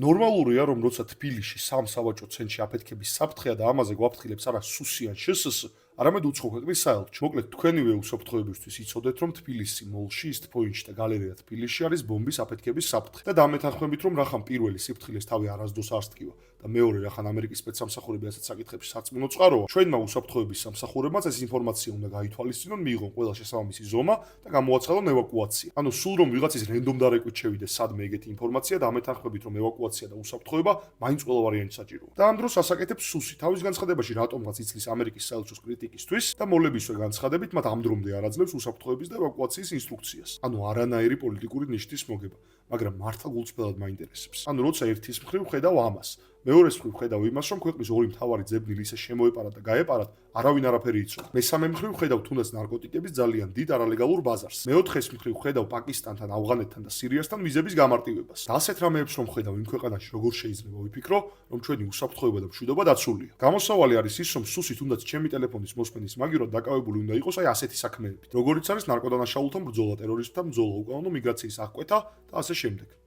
ნორმალურია, რომ როცა თბილისში სამ სავაჭრო ცენტრში აფეთქების საფრთხეა და ამაზე გვაფრთხილებს არა სუსიან შსს, არამედ უცხო ქვეყნის საელჩო. მოკლედ, თქვენივე უსაფრთხოებისთვის იცოდეთ, რომ თბილისი მოლში, East Point-ში და გალერეა თბილისში არის ბომბის აფეთქების საფრთხე. და დამეთანხმებით, რომ რახან პირველი სიფრთხილეს თავი არასდროს არ სთქივა და მეორე რახან ამერიკის სპეცსამსახურები ასეთ საკითხებში სარწმუნო წყაროა, ჩვენმა უსაფრთხოების სამსახურებმაც ეს ინფორმაცია უნდა გაითვალისწინონ, მიიღონ ყველა შესაბამისი ზომა და გამოაცხადონ ევაკუაცია. ანუ სულ რომ ვიღაცის რენდომ დარეკვით შევიდეს სადმე ეგეთი ინფორმაცია და ამეთანხმებით, რომ ევაკუაცია და უსაფრთხოება მაინც ყველა ვარიანტი საჭიროა. და ამ დროს ასაკეთებს სუსი თავის განცხადებაში რატომღაც იცლის ამერიკის საელჩოს კრიტიკისთვის და მოლებისვე განცხადებით მათ ამ დრომდე არ აძლევს უსაფრთხოების და ევაკუაციის ინსტრუქციას. ანუ არანაირი პოლიტიკური ნიშნის მოგება, მაგრამ მართლა გულწრფელად მაინტერესებს. ანუ როცა ერთის მხრივ ხედავ ამას, მეორეს მხრივ ხედავ იმას, რომ ქვეყნის ორი მთავარი ძებნილი ისე შემოეპარათ და გაეპარათ, არავინ არაფერი იცოდა. მესამე მხრივ ხედავ თუნდაც ნარკოტიკების ძალიან დიდ არალეგალურ ბაზარს. მეოთხეს მხრივ ხედავ პაკისტანთან, ავღანეთთან და სირიასთან ვიზების გამარტივებას. და ასეთ რამეებს რომ ხედავ იმ ქვეყანაში, როგორ შეიძლება ვიფიქრო, რომ ჩვენი უსაფრთხოება და მშვიდობა დაცულია. გამოსავალი არის ის, რომ სუსი თუნდაც ჩემი ტელეფონის მოსმენის მაგივრად დაკავებული უნდა იყოს აი ასეთი საქმეებით. როგორიც არის ნარკოდანაშაულთა ბრძოლა, ტერორისტთა ბრძოლა, უკანონო მიგრაციის აღკვეთა და ასე შემდეგ.